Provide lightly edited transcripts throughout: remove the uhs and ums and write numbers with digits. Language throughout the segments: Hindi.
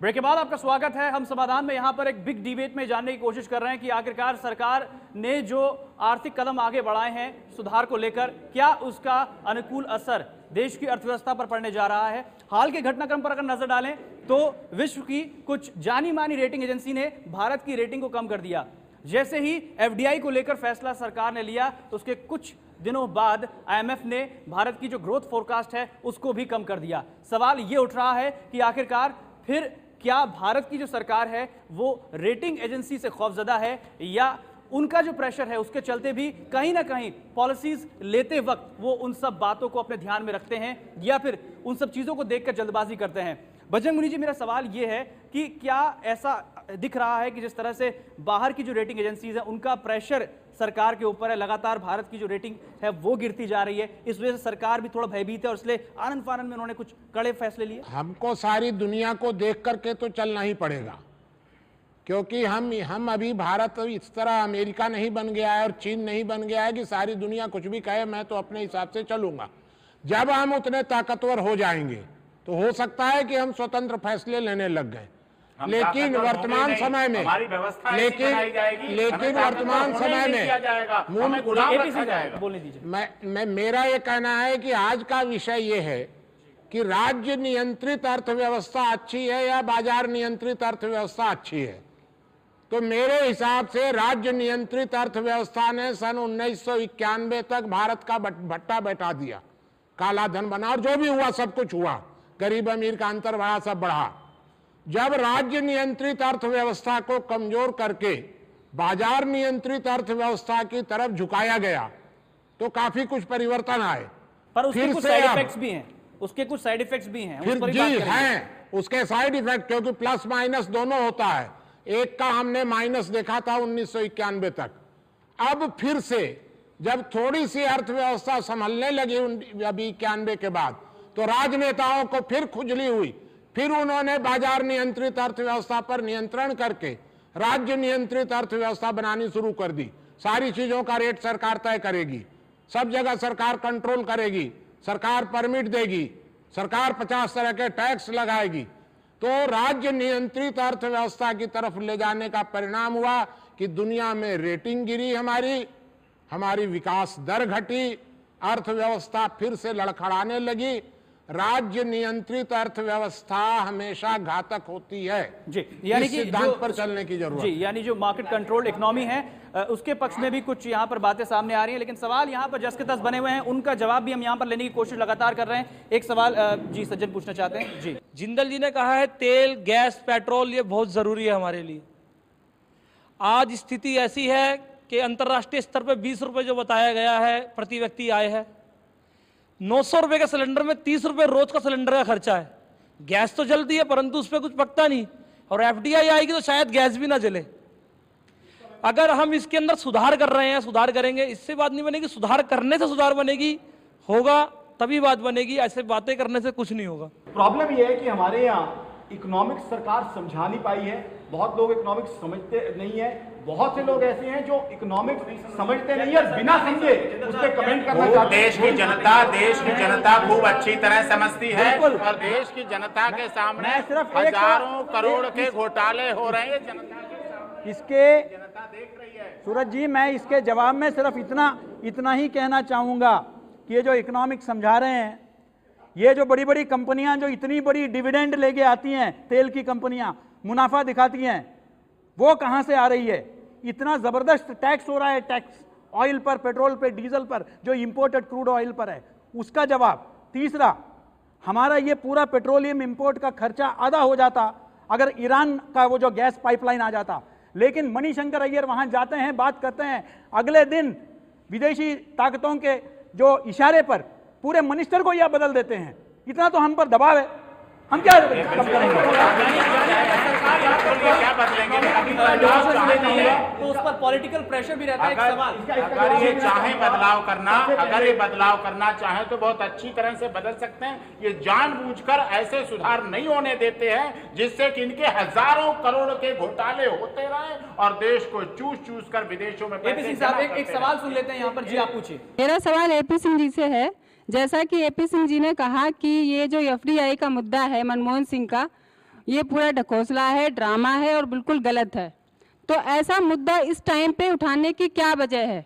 ब्रेक के बाद आपका स्वागत है। हम समाधान में यहाँ पर एक बिग डिबेट में जानने की कोशिश कर रहे हैं कि आखिरकार सरकार ने जो आर्थिक कदम आगे बढ़ाए हैं सुधार को लेकर, क्या उसका अनुकूल असर देश की अर्थव्यवस्था पर पड़ने जा रहा है। हाल के घटनाक्रम पर अगर नजर डालें तो विश्व की कुछ जानी मानी रेटिंग एजेंसी ने भारत की रेटिंग को कम कर दिया। जैसे ही एफडीआई को लेकर फैसला सरकार ने लिया तो उसके कुछ दिनों बाद आईएमएफ ने भारत की जो ग्रोथ फोरकास्ट है उसको भी कम कर दिया। सवाल ये उठ रहा है कि आखिरकार फिर क्या भारत की जो सरकार है वो रेटिंग एजेंसी से खौफजदा है, या उनका जो प्रेशर है उसके चलते भी कहीं ना कहीं पॉलिसीज लेते वक्त वो उन सब बातों को अपने ध्यान में रखते हैं, या फिर उन सब चीजों को देखकर जल्दबाजी करते हैं। बजरंग मुनि जी, मेरा सवाल ये है कि क्या ऐसा दिख रहा है कि जिस तरह से बाहर की जो रेटिंग एजेंसीज है उनका प्रेशर सरकार के ऊपर है, लगातार भारत की जो रेटिंग है वो गिरती जा रही है, इस वजह से सरकार भी थोड़ा भयभीत है और इसलिए आनंद फानंद में उन्होंने कुछ कड़े फैसले लिए। हमको सारी दुनिया को देख करके तो चलना ही पड़ेगा, क्योंकि हम अभी भारत इस तरह अमेरिका नहीं बन गया है और चीन नहीं बन गया है कि सारी दुनिया कुछ भी कहे मैं तो अपने हिसाब से चलूंगा। जब हम उतने ताकतवर हो जाएंगे तो हो सकता है कि हम स्वतंत्र फैसले लेने लग गए, लेकिन वर्तमान समय में लेकिन वर्तमान समय में मेरा ये कहना है कि आज का विषय ये है कि राज्य नियंत्रित अर्थव्यवस्था अच्छी है या बाजार नियंत्रित अर्थव्यवस्था अच्छी है। तो मेरे हिसाब से राज्य नियंत्रित अर्थव्यवस्था ने सन 1991 तक भारत का भट्टा बैठा दिया, काला धन बना, और जो भी हुआ सब कुछ हुआ, गरीब अमीर का अंतर बढ़ा, सब बढ़ा। जब राज्य नियंत्रित अर्थव्यवस्था को कमजोर करके बाजार नियंत्रित अर्थव्यवस्था की तरफ झुकाया गया तो काफी कुछ परिवर्तन आए। पर उसके कुछ साइड इफेक्ट्स भी हैं, उसके कुछ साइड इफेक्ट्स भी हैं, फिर जी हैं उसके साइड इफेक्ट, क्योंकि प्लस माइनस दोनों होता है। एक का हमने माइनस देखा था 1991 तक। अब फिर से जब थोड़ी सी अर्थव्यवस्था संभलने लगी अभी 91 के बाद, तो राजनेताओं को फिर खुजली हुई, फिर उन्होंने बाजार नियंत्रित अर्थव्यवस्था पर नियंत्रण करके राज्य नियंत्रित अर्थव्यवस्था बनानी शुरू कर दी। सारी चीजों का रेट सरकार तय करेगी, सब जगह सरकार कंट्रोल करेगी, सरकार परमिट देगी, सरकार 50 तरह के टैक्स लगाएगी। तो राज्य नियंत्रित अर्थव्यवस्था की तरफ ले जाने का परिणाम हुआ कि दुनिया में रेटिंग गिरी, हमारी विकास दर घटी, अर्थव्यवस्था फिर से लड़खड़ाने लगी। राज्य नियंत्रित अर्थव्यवस्था हमेशा घातक होती है जी, यानी कि सिद्धांत पर चलने की जरूरत जी, यानी जो मार्केट कंट्रोल इकोनॉमी है उसके पक्ष में भी कुछ यहाँ पर बातें सामने आ रही हैं, लेकिन सवाल यहाँ पर जस के तस बने हुए हैं, उनका जवाब भी हम यहाँ पर लेने की कोशिश लगातार कर रहे हैं। एक सवाल जी सज्जन पूछना चाहते हैं। जी, जिंदल जी ने कहा है तेल, गैस, पेट्रोल ये बहुत जरूरी है हमारे लिए। आज स्थिति ऐसी है कि अंतर्राष्ट्रीय स्तर पर 20 रुपए जो बताया गया है प्रति व्यक्ति आय है, 900 रुपए के सिलेंडर में 30 रुपए रोज का सिलेंडर का खर्चा है। गैस तो जलती है परंतु उस पर कुछ पकता नहीं, और एफडीआई आएगी तो शायद गैस भी ना जले। अगर हम इसके अंदर सुधार कर रहे हैं, सुधार करेंगे, इससे बात नहीं बनेगी, सुधार करने से सुधार बनेगी, होगा तभी बात बनेगी, ऐसे बातें करने से कुछ नहीं होगा। प्रॉब्लम यह है कि हमारे यहाँ इकोनॉमिक्स सरकार समझा नहीं पाई है, बहुत लोग इकोनॉमिक्स समझते नहीं है, बहुत से लोग ऐसे हैं जो इकोनॉमिक्स समझते नहीं है, बिना समझे उस पर कमेंट करना चाहते हैं। देश की जनता खूब अच्छी तरह समझती है, और देश की जनता के सामने हजारों करोड़ के घोटाले हो रहे हैं, जनता इसके जनता देख रही है। सूरज जी, मैं इसके जवाब में सिर्फ इतना ही कहना चाहूंगा कि ये जो इकोनॉमिक्स समझा रहे हैं, ये जो बड़ी बड़ी कंपनियां जो इतनी बड़ी डिविडेंड लेके आती हैं, तेल की कंपनियां मुनाफा दिखाती हैं, वो कहां से आ रही है? इतना जबरदस्त टैक्स हो रहा है, टैक्स ऑयल पर, पेट्रोल पर, डीजल पर, जो इंपोर्टेड क्रूड ऑयल पर है, उसका जवाब। तीसरा, हमारा ये पूरा पेट्रोलियम इंपोर्ट का खर्चा आधा हो जाता अगर ईरान का वो जो गैस पाइपलाइन आ जाता। लेकिन मणिशंकर अय्यर वहां जाते हैं, बात करते हैं, अगले दिन विदेशी ताकतों के जो इशारे पर पूरे मिनिस्टर को यह बदल देते हैं। इतना तो हम पर दबाव है, हम क्या कम करेंगे? तो उस पर पॉलिटिकल प्रेशर भी रहता है। एक सवाल, अगर ये चाहे बदलाव करना चाहे तो बहुत अच्छी तरह से बदल सकते हैं। ये जानबूझकर ऐसे सुधार नहीं होने देते हैं जिससे कि इनके हजारों करोड़ के घोटाले होते रहे और देश को चूस कर विदेशों में। एपी सिंह साहब, एक सवाल सुन लेते हैं यहाँ पर। जी, आप पूछिए। मेरा सवाल एपी सिंह जी से है। जैसा कि एपी सिंह जी ने कहा कि ये जो एफडीआई का मुद्दा है मनमोहन सिंह का, ये पूरा ढकोसला है, ड्रामा है और बिल्कुल गलत है। तो ऐसा मुद्दा इस टाइम पे उठाने की क्या वजह है?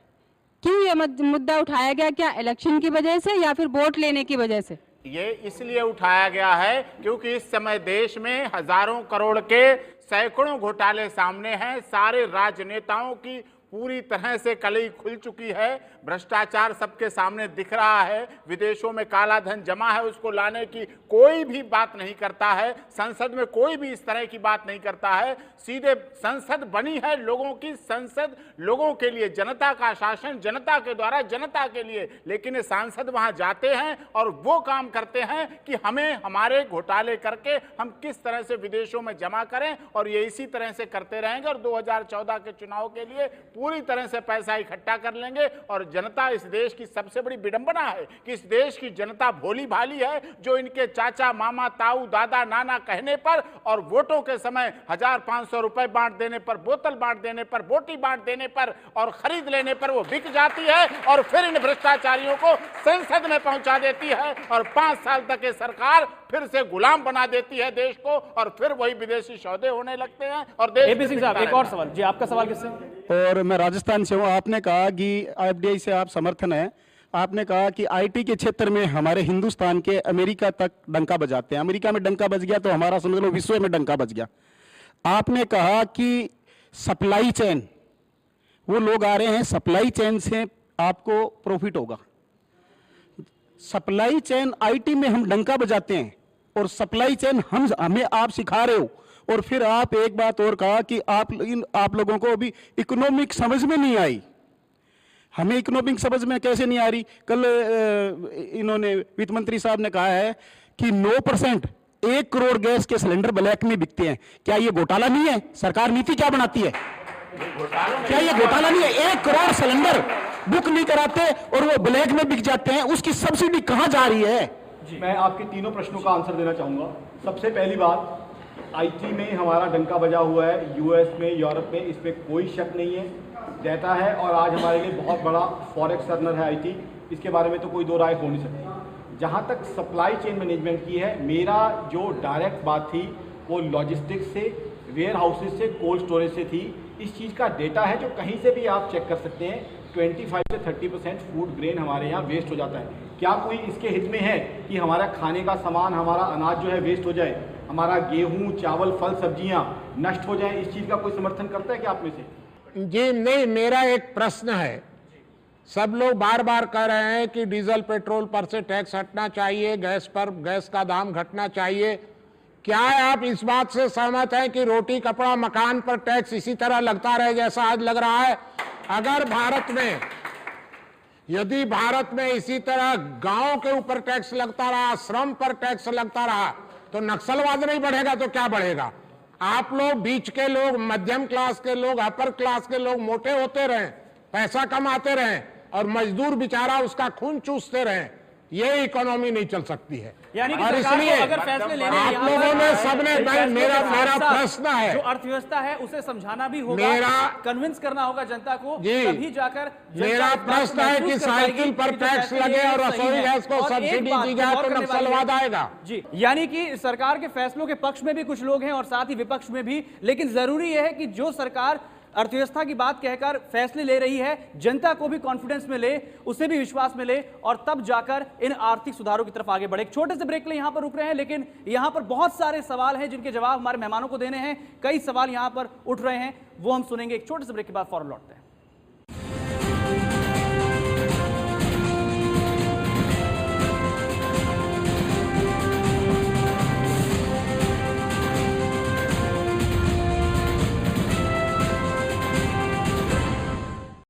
क्यों ये मुद्दा उठाया गया? क्या इलेक्शन की वजह से या फिर वोट लेने की वजह से? ये इसलिए उठाया गया है क्योंकि इस समय देश में हजारों करोड़ के सैकड़ों घोटाले सामने हैं। सारे राजनेताओं की पूरी तरह से कलई खुल चुकी है। भ्रष्टाचार सबके सामने दिख रहा है। विदेशों में काला धन जमा है, उसको लाने की कोई भी बात नहीं करता है। संसद में कोई भी इस तरह की बात नहीं करता है। सीधे संसद बनी है लोगों की, संसद लोगों के लिए, जनता का शासन जनता के द्वारा जनता के लिए। लेकिन ये सांसद वहां जाते हैं और वो काम करते हैं कि हमें हमारे घोटाले करके हम किस तरह से विदेशों में जमा करें, और ये इसी तरह से करते रहेंगे और 2014 के चुनाव के लिए पूरी तरह से पैसा इकट्ठा कर लेंगे। और जनता, इस देश की सबसे बड़ी विडंबना है कि इस देश की जनता भोली भाली है, जो इनके चाचा मामा ताऊ दादा नाना कहने पर और वोटों के समय 1500 रुपए बांट देने पर, बोतल बांट देने पर, बोटी बांट देने पर और खरीद लेने पर वो बिक जाती है और फिर इन भ्रष्टाचारियों को संसद में पहुंचा देती है और 5 साल तक ये सरकार फिर से गुलाम बना देती है देश को, और फिर वही विदेशी सौदे होने लगते हैं और देश। एपी सिंह साहब, एक और सवाल जी, आपका सवाल किससे? और मैं राजस्थान से हूँ। आपने कहा कि एफडीआई से आप समर्थन है। आपने कहा कि आईटी के क्षेत्र में हमारे हिंदुस्तान के अमेरिका तक डंका बजाते हैं। अमेरिका में डंका बज गया तो हमारा समझ लो विश्व में डंका बज गया। आपने कहा कि सप्लाई चेन, वो लोग आ रहे हैं, सप्लाई चेन से आपको प्रॉफिट होगा। सप्लाई चेन आईटी में हम डंका बजाते हैं और सप्लाई चेन हमें आप सिखा रहे हो। और फिर आप एक बात और कहा कि आप लोगों को अभी इकोनॉमिक समझ में नहीं आई। हमें इकोनॉमिक समझ में कैसे नहीं आ रही? कल इन्होंने वित्त मंत्री साहब ने कहा है कि 9% 1 करोड़ गैस के सिलेंडर ब्लैक में बिकते हैं। क्या ये घोटाला नहीं है? सरकार नीति क्या बनाती है? क्या ये घोटाला नहीं है? 1 करोड़ सिलेंडर बुक नहीं कराते और वो ब्लैक में बिक जाते हैं, उसकी सब्सिडी कहां जा रही है? मैं आपके तीनों प्रश्नों का आंसर देना चाहूंगा। सबसे पहली बात, आईटी में हमारा डंका बजा हुआ है, यूएस में, यूरोप में, इसमें कोई शक नहीं है, देता है और आज हमारे लिए बहुत बड़ा फॉरेक्स अर्नर है आईटी। इसके बारे में तो कोई दो राय हो नहीं सकती। जहां तक सप्लाई चेन मैनेजमेंट की है, मेरा जो डायरेक्ट बात थी वो लॉजिस्टिक्स से, वेयर हाउसेज से, कोल्ड स्टोरेज से थी। इस चीज़ का डेटा है जो कहीं से भी आप चेक कर सकते हैं। 25 से 30% फूड ग्रेन हमारे यहाँ वेस्ट हो जाता है। क्या कोई इसके हित में है कि हमारा खाने का सामान, हमारा अनाज जो है वेस्ट हो जाए, हमारा गेहूं, चावल, फल, सब्जियां नष्ट हो जाए? इस चीज़ का कोई समर्थन करता है क्या आप में से? जी नहीं, मेरा एक प्रश्न है। सब लोग बार बार कह रहे हैं कि डीजल पेट्रोल पर से टैक्स हटना चाहिए, गैस पर गैस का दाम घटना चाहिए। क्या आप इस बात से सहमत हैं कि रोटी कपड़ा मकान पर टैक्स इसी तरह लगता रहे जैसा आज लग रहा है? अगर यदि भारत में इसी तरह गांव के ऊपर टैक्स लगता रहा, श्रम पर टैक्स लगता रहा, तो नक्सलवाद नहीं बढ़ेगा तो क्या बढ़ेगा? आप लोग बीच के लोग, मध्यम क्लास के लोग, अपर क्लास के लोग मोटे होते रहें, पैसा कमाते रहें और मजदूर बेचारा उसका खून चूसते रहें, ये इकोनॉमी नहीं चल सकती है। यानी कि और सरकार इसलिए को अगर फैसले लेने आप लोगों ने सबने, मेरा प्रश्न है, जो अर्थव्यवस्था है उसे समझाना भी होगा, कन्विंस करना होगा जनता को, तभी जाकर। मेरा प्रश्न है कि साइकिल पर टैक्स लगे और रसोई गैस को सब्सिडी दी जाए तो नक्सलवाद आएगा? जी, यानी कि सरकार के फैसलों के पक्ष में भी कुछ लोग हैं और साथ ही विपक्ष में भी, लेकिन जरूरी यह है कि जो सरकार अर्थव्यवस्था की बात कहकर फैसले ले रही है, जनता को भी कॉन्फिडेंस में ले, उसे भी विश्वास में ले और तब जाकर इन आर्थिक सुधारों की तरफ आगे बढ़े। एक छोटे से ब्रेक के लिए यहां पर रुक रहे हैं, लेकिन यहां पर बहुत सारे सवाल हैं जिनके जवाब हमारे मेहमानों को देने हैं। कई सवाल यहां पर उठ रहे हैं, वो हम सुनेंगे। एक छोटे से ब्रेक के बाद फौरन लौटते हैं।